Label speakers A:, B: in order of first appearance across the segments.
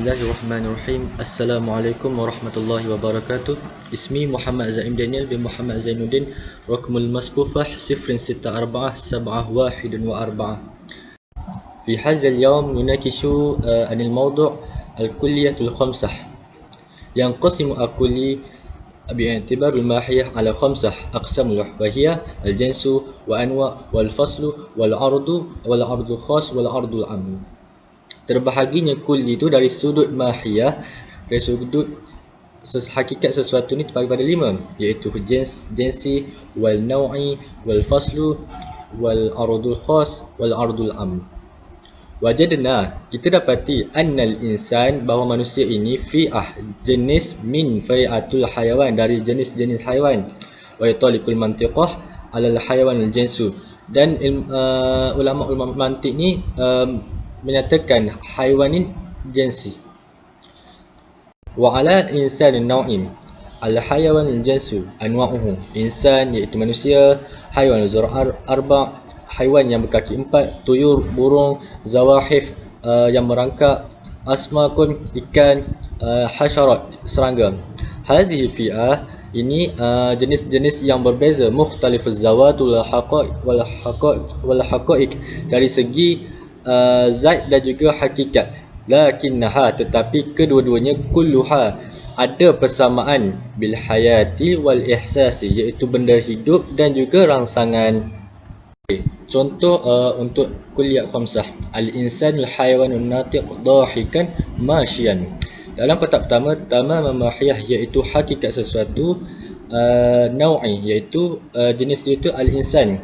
A: Bismillahirrahmanirrahim. Assalamualaikum warahmatullahi wabarakatuh. Ismi Muhammad Zaim Daniel bin Muhammad Zainuddin. Rakmul Maskufah 0647114. في هذا اليوم نناقش عن الموضوع الكلية الخمسة. ينقسم الكلي باعتبار الماهية على خمسة أقسام وهي الجنس وأنواع والفصل والعرض الخاص والعرض العام. Terbahaginya kulli itu dari sudut mahiyah, dari sudut hakikat sesuatu ni terbagi pada 5, iaitu jinsi, wal naw'i, wal faslu, wal ardul khas, wal ardul am. Wajadna, kita dapati annal insan, bahawa manusia ini fi'ah, jenis min fi'atul hayawan, dari jenis-jenis haiwan, wa yatalikul mantiqah alal hayawan al jinsu. Dan ulama-ulama mantik ni menyatakan haiwan ini jinsi. Wa ala insan an-naw'im al hayawan al-jinsu anwa'uhu. Insan iaitu manusia, haiwan zur'ar arba', haiwan yang berkaki 4, tuyur, burung, zawahif yang merangkak, asmakun, ikan, hasyarat, serangga. Hazihi fi'ah, ini jenis-jenis yang berbeza, mukhtalifuz zawatul wal haqaiq, dari segi zat dan juga hakikat. Lakinnaha, tetapi kedua-duanya, kulluha, ada persamaan, bil hayati wal ihsasi, iaitu benda hidup dan juga rangsangan. Contoh untuk kuliah khamsah. Al-insan al-hayawanun natiq dahikan masyian. Dalam kotak pertama memahiyah, iaitu hakikat sesuatu, naw'i, iaitu jenis itu al-insan.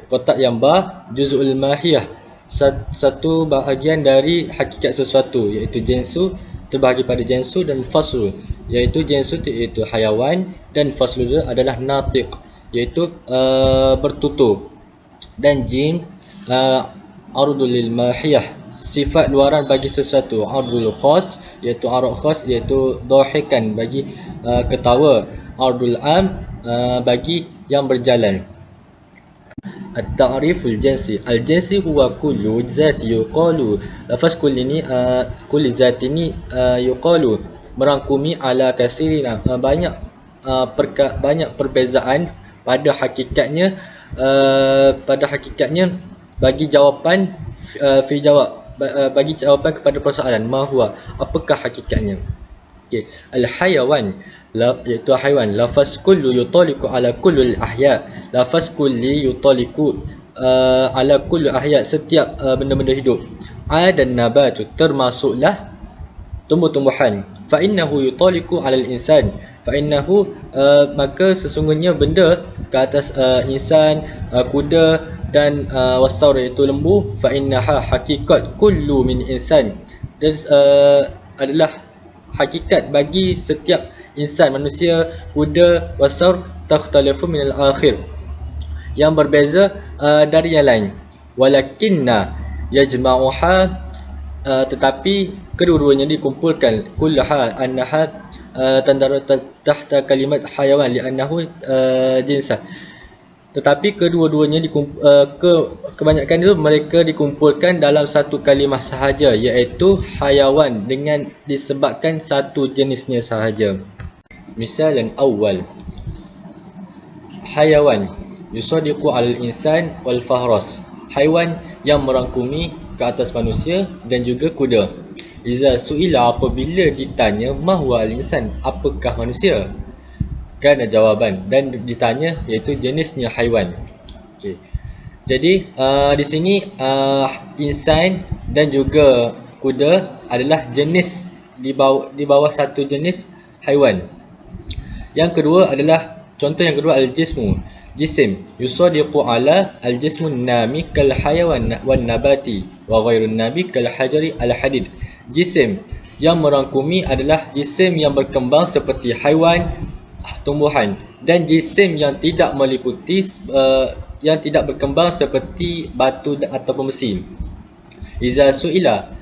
A: Kotak yang ba, juz'ul mahiyah, satu bahagian dari hakikat sesuatu, iaitu jinsu, terbahagi pada jinsu dan faslu, iaitu jinsu iaitu hayawan dan faslu adalah natiq, iaitu bertutur. Dan jim ardul lil mahiyah, sifat luaran bagi sesuatu. Ardul khas, iaitu arad khas, iaitu dahikan, bagi ketawa. Ardul am, bagi yang berjalan. At-ta'riful jinsi. Al-jinsi huwa kullu zati yuqalu. Lafaz kulli ni, kulli zati ni yuqalu, merangkumi ala kasirina, banyak perbezaan pada hakikatnya, bagi jawapan fi jawab, bagi jawapan kepada persoalan ma huwa, apakah hakikatnya. Okey, al-hayawan, iaitu haiwan. Lafaz kullu yutaliku ala kulli al-ahya. Lafaz kulli yutaliku ala kulli ahya, setiap benda-benda hidup. Dan nabatu, termasuklah tumbuh-tumbuhan. Fa innahu yutaliku ala al-insan. Fa innahu, maka sesungguhnya benda ke atas insan, kuda dan wastaur, iaitu lembu. Fa innaha hakikat kullu min insan, dan adalah hakikat bagi setiap insan, manusia, kuda, wasaur, takhtalifu min al-akhir, yang berbeza dari yang lain. Walakinna yajma'uha, tetapi kedua-duanya dikumpulkan. Kullaha annaha tandara tahta kalimat hayawan li'annahu jinsah. Tetapi kedua-duanya kebanyakan itu mereka dikumpulkan dalam satu kalimah sahaja, iaitu hayawan, dengan disebabkan satu jenisnya sahaja. Misalan awal, hayawan yusadiqu al-insan wal fahras, haiwan yang merangkumi ke atas manusia dan juga kuda. Iza su'ila, apabila ditanya, ma huwa al-insan, apakah manusia, kan jawaban, dan ditanya iaitu jenisnya haiwan. Okey. Jadi di sini insan dan juga kuda adalah jenis di bawah satu jenis haiwan. Yang kedua adalah, contoh yang kedua, al-jismu, jisim, yusadiqu ala al-jismu nami kal hayawan wan nabati wa ghairun nabi kal hajari al hadid. Jisim yang merangkumi adalah jisim yang berkembang seperti haiwan, tumbuhan, dan jisim yang tidak meliputi, yang tidak berkembang seperti batu ataupun besi. Iza su'ila,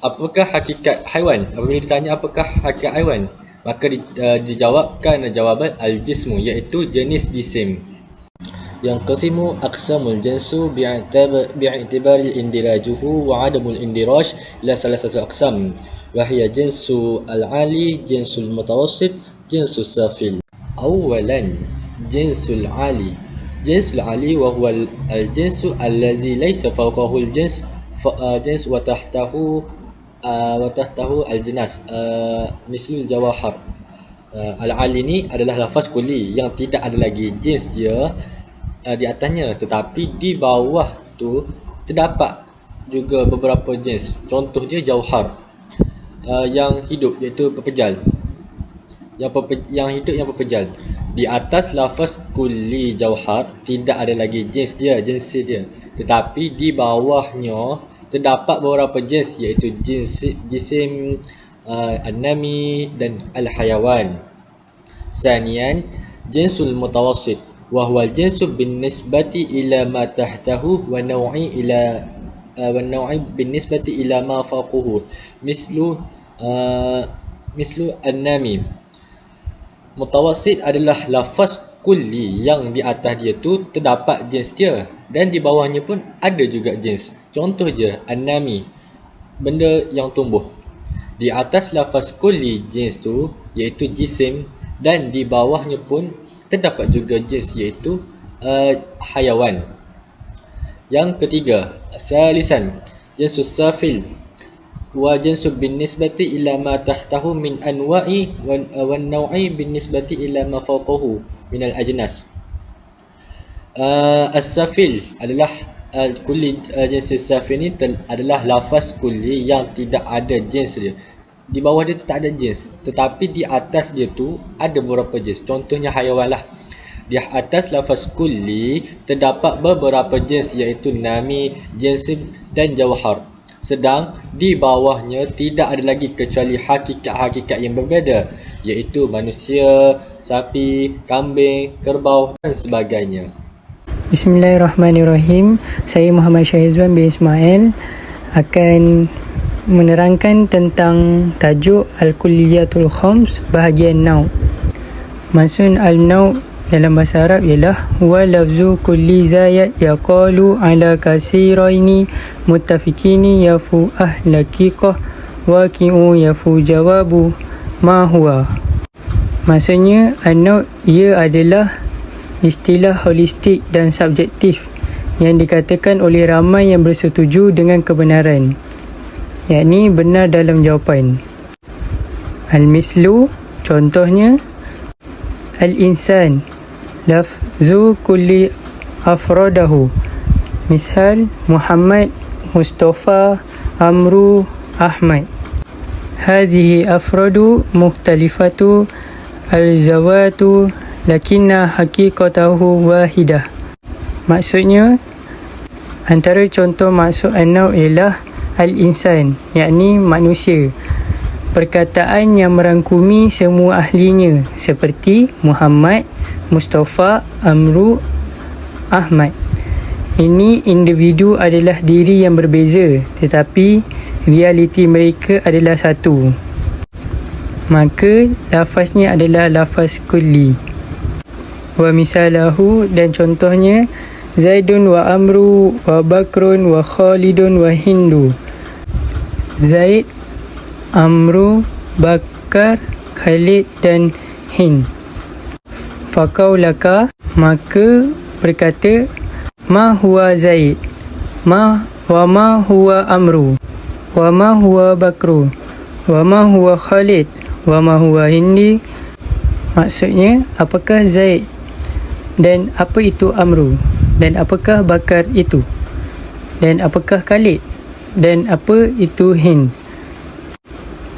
A: apakah hakikat haiwan, apabila ditanya apakah hakikat haiwan, maka dijawabkan jawaban al-jismu, iaitu jenis jisim. ينقسم أقسام الجنس باعتبار الاندراجه وعدم الاندراج إلى 3 أقسام، وهي جنس العالي، جنس المتوسط، جنس السافل. أولا جنس العالي. جنس العالي وهو الجنس الذي ليس فوقه جنس وتحته الجناس مثل الجواهر. Al-Ali ni adalah lafaz kuli yang tidak ada lagi jins dia di atasnya, tetapi di bawah tu terdapat juga beberapa jins. Contoh dia jauhar yang hidup iaitu pepejal. Yang hidup yang pepejal. Di atas lafaz kuli jauhar tidak ada lagi jins dia, tetapi di bawahnya terdapat beberapa jins iaitu jisim an-nami dan al-hayawan. Sanian jinsul mutawassit wa huwa al-jinsu bin-nisbati ila ma tahtahu wa naw'i bin-nisbati ila ma fawqahu mislu an-nami. Mutawassit adalah lafaz kulli yang di atas dia tu terdapat jins dia dan di bawahnya pun ada juga jins. Contoh je an-nami, benda yang tumbuh. Di atas lafaz kulli jins tu iaitu jisim dan di bawahnya pun terdapat juga jins iaitu hayawan. Yang ketiga, salisan jinsus safil wa jinsu bin nisbati ila ma tahtahu min anwa'i wa naw'i bin nisbati ila ma fawqahu min al ajnas. As-safil adalah kulli jinsus safil ni adalah lafaz kulli yang tidak ada jins dia. Di bawah dia tu tak ada jins, tetapi di atas dia tu ada beberapa jins. Contohnya hayawan lah. Di atas lafaz kulli terdapat beberapa jins iaitu nami, jinsim dan jauhar. Sedang di bawahnya tidak ada lagi kecuali hakikat-hakikat yang berbeza iaitu manusia, sapi, kambing, kerbau dan sebagainya.
B: Bismillahirrahmanirrahim. Saya Muhammad Syahizwan bin Ismail akan menerangkan tentang tajuk Al-Kulliyatul Khams bahagian Nau'. Maksud Al-Nau' dalam bahasa Arab ialah wa lafzu kulli zayat yaqalu ala kasiraini muttafiqini yafu ahlaqiqah waqi'u yafu jawabu ma huwa. Maksudnya Al-Nau' ia adalah istilah holistik dan subjektif yang dikatakan oleh ramai yang bersetuju dengan kebenaran, yakni benar dalam jawapan. Al-mislu, contohnya al-insan, lafzu kulli afradahu, misal Muhammad, Mustafa, Amru, Ahmad. Hadhihi afradu mukhtalifatu al-zawatu lakinna haqiqatahu wahidah. Maksudnya, antara contoh maksud an-nau' ialah al-insan, yakni manusia, perkataan yang merangkumi semua ahlinya seperti Muhammad, Mustafa, Amru, Ahmad. Ini individu adalah diri yang berbeza tetapi realiti mereka adalah satu. Maka lafaznya adalah lafaz kulli. Wa misalahu, dan contohnya Zaidun wa Amru wa Bakrun wa Khalidun wa Hindu. Zaid, Amru, Bakar, Khalid dan Hind. Faqaulaka, maka berkata ma huwa Zaid, ma huwa Amru, wa ma huwa Bakru, wa ma huwa Khalid, wa ma huwa Hindi. Maksudnya, apakah Zaid dan apa itu Amru, dan apakah Bakar itu, dan apakah Khalid, dan apa itu Hind.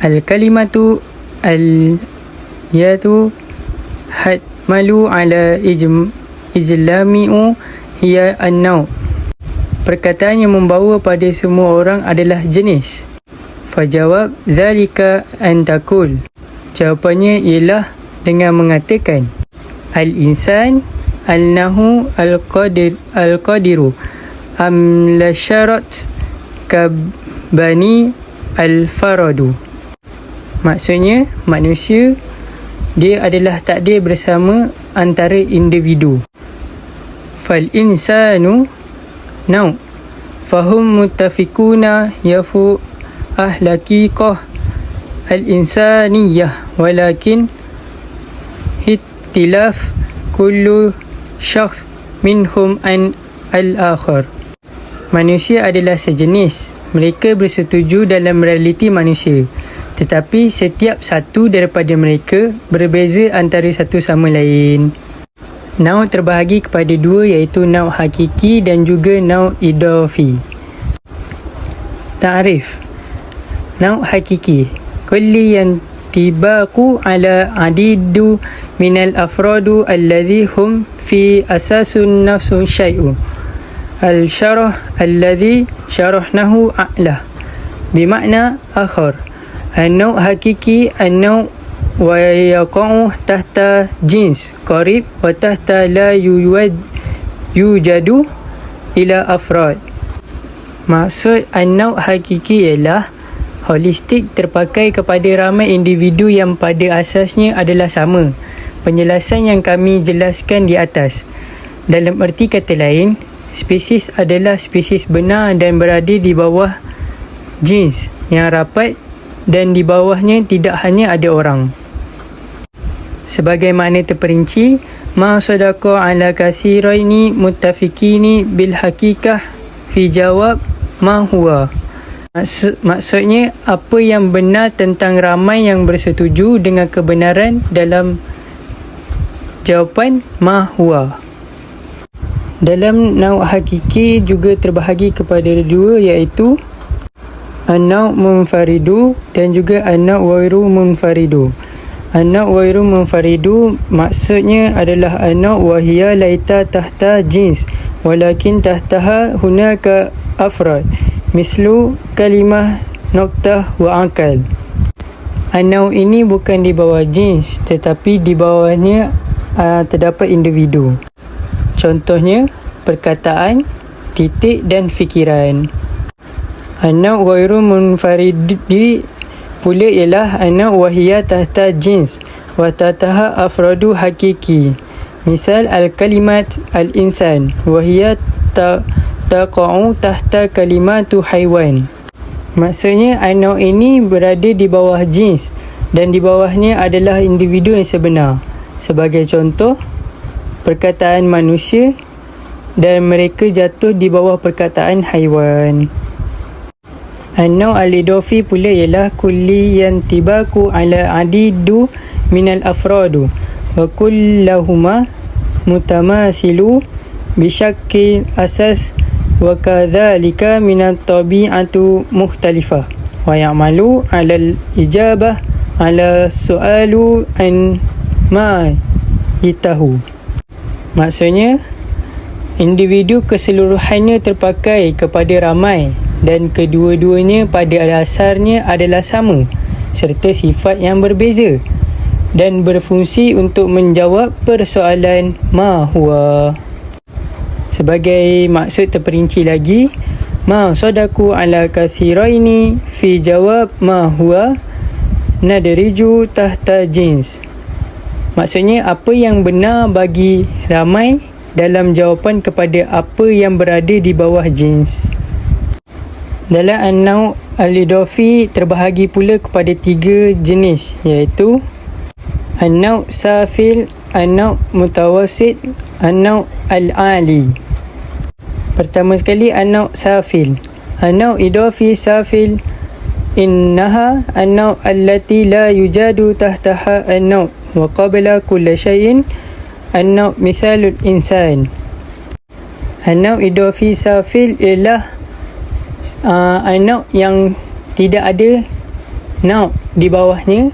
B: Al-kalimatu al-yatu hatmalu ala ijlami'u hiya an-nau'. Perkataan yang membawa pada semua orang adalah jenis. Fajawab dhalika an taqul. Jawapannya ialah dengan mengatakan al-insan al-nahu al-qadiru am la syarat kabani al-faradu. Maksudnya, manusia dia adalah takdir bersama antara individu. fal insanu nau fahum muttafiquna yafu ahlaqiqah al insaniyah walakin ihtilaf kullu syakhs minhum an al-akhar. Manusia adalah sejenis. Mereka bersetuju dalam realiti manusia. Tetapi setiap satu daripada mereka berbeza antara satu sama lain. Nau' terbahagi kepada dua, iaitu nau' hakiki dan juga nau' idafi. Ta'rif. Nau' hakiki. Kulli yantibaqu ala adidu minal afradu alladhi hum fi asasun nafsu syai'un. Al-syarah alladhi syarahnahu a'lah. Bimakna akhar. An-nau' hakiki an-nau' wa yaqa'u tahta jins qarib wa tahta la yujadu ila afrad. Maksud an-nau' hakiki ialah holistik, terpakai kepada ramai individu yang pada asasnya adalah sama. Penjelasan yang kami jelaskan di atas. Dalam erti kata lain, spesies adalah spesies benar dan berada di bawah jins yang rapat dan di bawahnya tidak hanya ada orang. Sebagai makna terperinci, ma sadaqa ala kathiraini muttafiqini bil haqiqah fi jawab ma huwa. Maksudnya, apa yang benar tentang ramai yang bersetuju dengan kebenaran dalam jawapan ma huwa. Dalam nau' hakiki juga terbahagi kepada dua, iaitu an-nau' munfaridu dan juga an-nau' ghairu munfaridu. An-nau' ghairu munfaridu maksudnya adalah an-nau' wa hiya laita tahta jins walakin tahtaha hunaka afrad mislu kalimah noktah wa akal. An-nau' ini bukan di bawah jins tetapi di bawahnya terdapat individu. Contohnya perkataan, titik dan fikiran. An-nau' ghairu munfaridi pula ialah an-nau' wa hiya tahta jins wa tahtaha afradu hakiki. Misal al-kalimat al-insan wa hiya taqa'u tahta kalimatu haiwan. Maksudnya an-nau' ini berada di bawah jins dan di bawahnya adalah individu yang sebenar. Sebagai contoh, perkataan manusia dan mereka jatuh di bawah perkataan haiwan. An-nau' al-idafi pula ialah kulli yantibaku ala adidu minal afradu wa kullahuma mutamathilu bisyakil asas wa kadhalika minat tabi'atu mukhtalifah wa ya'malu ala al-ijabah ala su'alu an ma itahu. Maksudnya, individu keseluruhannya terpakai kepada ramai dan kedua-duanya pada dasarnya adalah sama serta sifat yang berbeza dan berfungsi untuk menjawab persoalan ma huwa. Sebagai maksud terperinci lagi, ma sadaku ala kathiraini fi jawab ma huwa nadriju tahta jins. Maksudnya, apa yang benar bagi ramai dalam jawapan kepada apa yang berada di bawah jins. Dalam an-nau' al-idafi terbahagi pula kepada tiga jenis, iaitu an-nau' safil, an-nau' mutawassit, an-nau' al-ali. Pertama sekali, an-nau' safil. An-nau' idafi safil innaha an-nau' allati la yujadu tahtaha an-nau' wa qabla kulli syai'in an-nau' mithalul insan. An-nau' idafi safil ialah an-nau' yang tidak ada nau' di bawahnya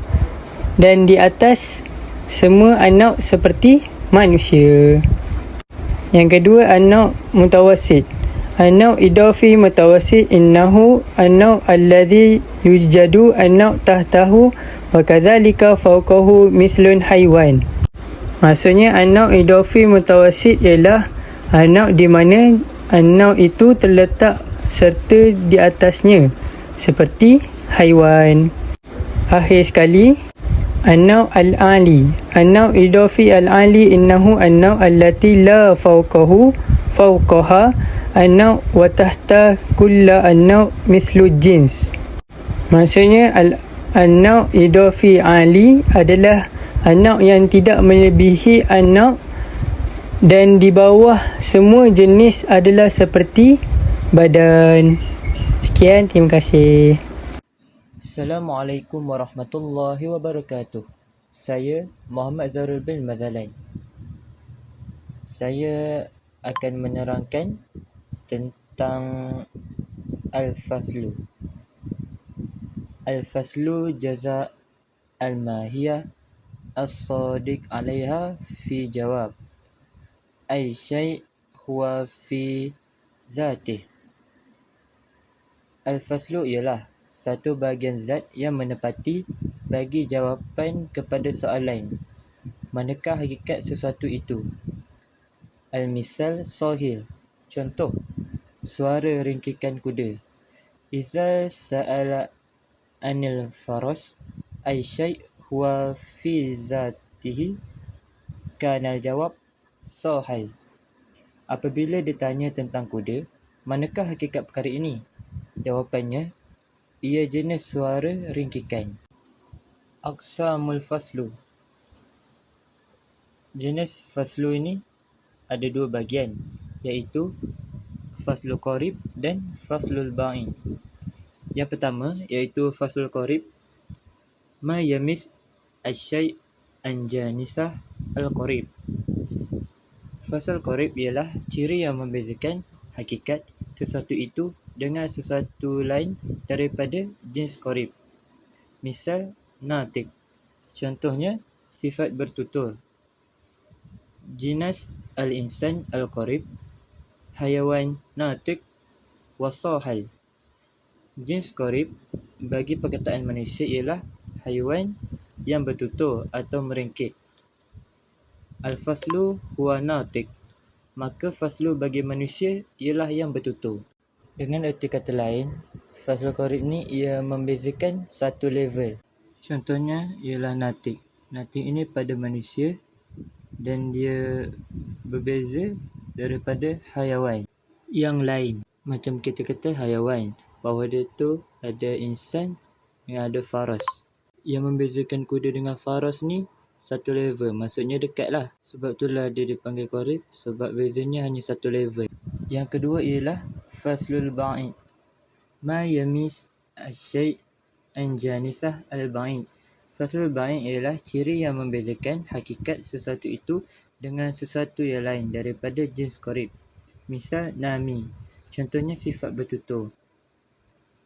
B: dan di atas semua an-nau' seperti manusia. Yang kedua, an-nau' mutawassit. An-nau' idafi mutawassit innahu an-nau' alladhi yujadu an-nau' tahtahu wa kadzalika fawqahu mithlun haiwan. Maksudnya, an-nau' idafi mutawassit ialah an-nau' di mana an-nau' itu terletak serta di atasnya seperti haiwan. Akhir sekali, النوع العالي. النوع إضافي العالي إنه النوع التي لا فوقها النوع وتحت كل النوع مثل الجنس. Maksudnya an-naw' idafi ali adalah an-naw' yang tidak melebihi an-naw' dan di bawah semua jenis adalah seperti badan. Sekian, terima kasih.
A: Assalamualaikum warahmatullahi wabarakatuh. Saya Muhammad Zarul bin Madalain. Saya akan menerangkan tentang Al-Faslu. Al-Faslu jaza al-mahiyah as-sadiq alaiha fi jawab. Ay syai' huwa fi zatih. Al-Faslu ialah satu bahagian zat yang menepati bagi jawapan kepada soalan. Manakah hakikat sesuatu itu? Al-misal sahil. Contoh, suara ringkikan kuda. Iza sa'ala anil faras ay syai' huwa fi zatihi kanal jawab sahil. Apabila ditanya tentang kuda, manakah hakikat perkara ini? Jawapannya, ia jenis suara ringkikan. Aqsamul faslu. Jenis faslu ini ada dua bahagian, iaitu faslul qarib dan faslul ba'id. Yang pertama iaitu faslul qarib, ma yamis asy-syai' an janisah al-qarib. Fasl qarib ialah ciri yang membezakan hakikat sesuatu itu dengan sesuatu lain daripada jenis qarib. Misal natiq. Contohnya sifat bertutur. Jinas al-insan al-qarib, hayawan natiq wasahal. Jenis qarib bagi perkataan manusia ialah haiwan yang bertutur atau merengkik. Al-faslu huwa natiq, maka faslu bagi manusia ialah yang bertutur. Dengan erti kata lain, faslu qarib ni ia membezakan satu level. Contohnya ialah natiq. Natiq ini pada manusia dan dia berbeza daripada haiwan yang lain. Macam kita kata haiwan, bawah dia tu ada insan yang ada faras. Yang membezakan kuda dengan faras ni satu level, maksudnya dekat lah. Sebab itulah dia dipanggil qarib, sebab bezanya hanya satu level. Yang kedua ialah faslul ba'id. Ma yamis asy-syai' an janisah al-ba'id. Faslul ba'id ialah ciri yang membezakan hakikat sesuatu itu dengan sesuatu yang lain daripada jenis qarib. Misal nami, contohnya sifat bertutur.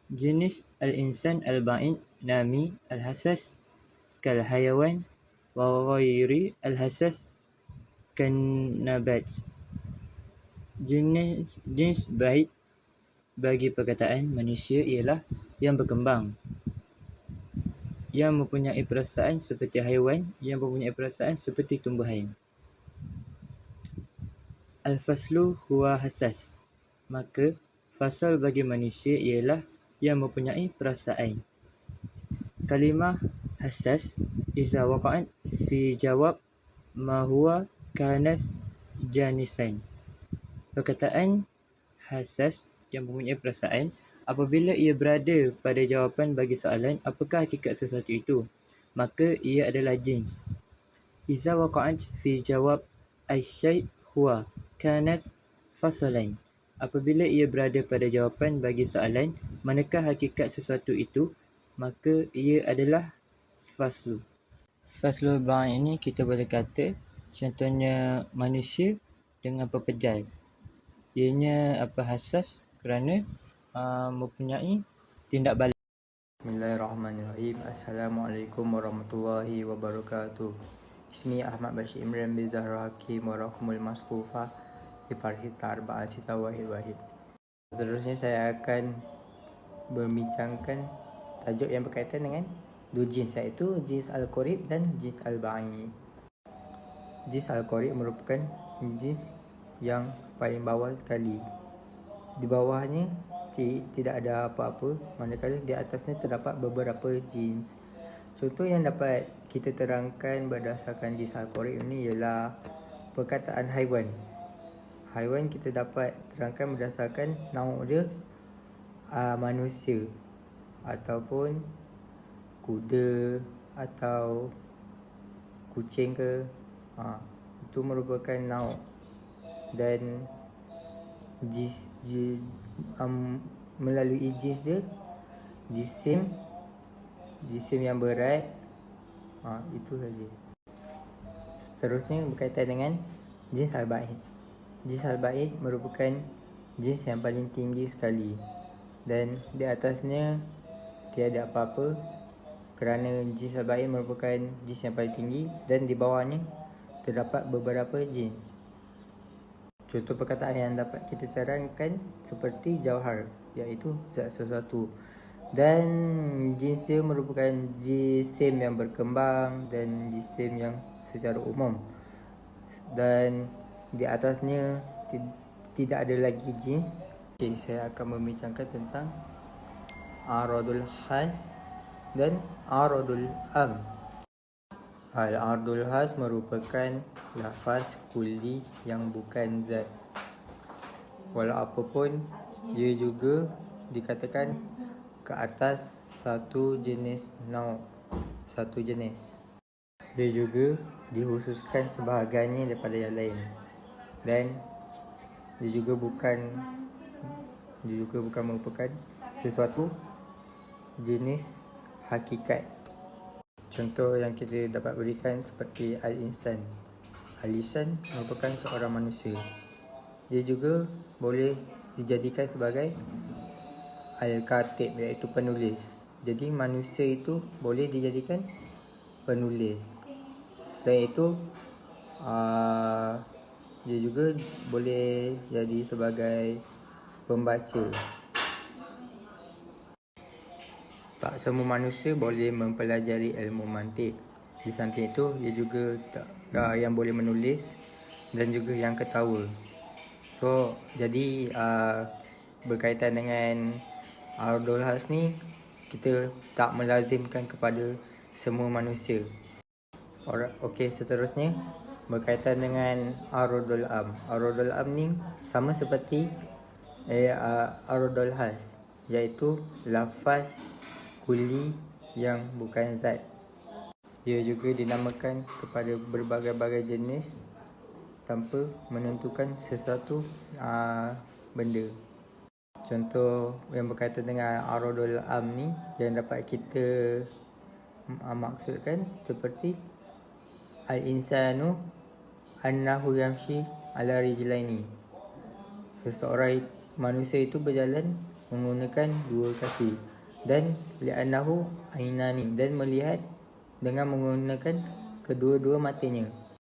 A: Jenis al-insan al-ba'id nami al-hassas kal hayawan wa ghairi al-hassas kan nabat. Jenis ba'id bagi perkataan manusia ialah yang berkembang, yang mempunyai perasaan seperti haiwan, yang mempunyai perasaan seperti tumbuhan. Al-faslu huwa hassas, maka fasal bagi manusia ialah yang mempunyai perasaan. Kalimah hassas iza waqa'at fi jawab ma huwa kanas janisan. Perkataan hassas yang mempunyai perasaan apabila ia berada pada jawapan bagi soalan apakah hakikat sesuatu itu, maka ia adalah jins. Iza waqa'at fi jawab asy-syai' huwa kanat fasalan. Apabila ia berada pada jawapan bagi soalan manakah hakikat sesuatu itu, maka ia adalah faslu. Faslul ba'id ini kita boleh kata contohnya manusia dengan pepejal. Ianya hassas kerana mempunyai tindak balik.
C: Bismillahirrahmanirrahim. Assalamualaikum warahmatullahi wabarakatuh. Ismi Ahmad Bashir Imran bin Zahra Hakim wa Rakumul Maskufa Ifarhita Arba'an Sita Wahid Wahid. Seterusnya saya akan membincangkan tajuk yang berkaitan dengan dua jenis, iaitu jenis al-qarib dan jenis al-ba'id. Jenis al-qarib merupakan jenis yang paling bawah sekali. Di bawahnya tidak ada apa-apa, manakala di atasnya terdapat beberapa jenis. Contoh yang dapat kita terangkan berdasarkan jins Al-Qorib ni ialah perkataan haiwan. Haiwan kita dapat terangkan berdasarkan nauk dia, manusia ataupun kuda atau kucing ke, itu merupakan nauk. Dan melalui jins dia, jisim yang berat, itu saja. Seterusnya berkaitan dengan jins Al-Ba'id. Jins Al-Ba'id merupakan jins yang paling tinggi sekali, dan di atasnya tiada apa-apa, kerana jins Al-Ba'id merupakan jins yang paling tinggi, dan di bawahnya terdapat beberapa jins. Contoh perkataan yang dapat kita terangkan seperti jauhar, iaitu zat sesuatu. Dan jins dia merupakan jisim yang berkembang dan jisim yang secara umum. Dan di atasnya tidak ada lagi jins. Okay, saya akan membincangkan tentang Aradul Khas dan Aradul Am. Al-Ardul Khas merupakan lafaz kulli yang bukan zat. Walau apapun, ia juga dikatakan ke atas satu jenis nauk, satu jenis. Ia juga dikhususkan sebahagiannya daripada yang lain. Dan dia juga bukan merupakan sesuatu jenis hakikat. Contoh yang kita dapat berikan seperti Al-Insan. Al-Insan merupakan seorang manusia. Dia juga boleh dijadikan sebagai Al-Katib, iaitu penulis. Jadi manusia itu boleh dijadikan penulis. Selain itu, dia juga boleh jadi sebagai pembaca. Tak semua manusia boleh mempelajari ilmu mantik. Di samping itu, ia juga yang boleh menulis dan juga yang ketawa. So, jadi berkaitan dengan Ardul Khas ni, kita tak melazimkan kepada semua manusia. Okey, seterusnya berkaitan dengan Ardul Am. Ardul Am ni sama seperti Ardul Khas, iaitu lafaz kulli yang bukan zat. Ia juga dinamakan kepada berbagai-bagai jenis tanpa menentukan sesuatu benda. Contoh yang berkaitan dengan Aradul Am ni yang dapat kita maksudkan seperti Al-Insanu annahu yamshi ala rijlaini. Seseorang manusia itu berjalan menggunakan dua kaki. Dan li'annahu ainani, dan melihat dengan menggunakan kedua-dua matanya.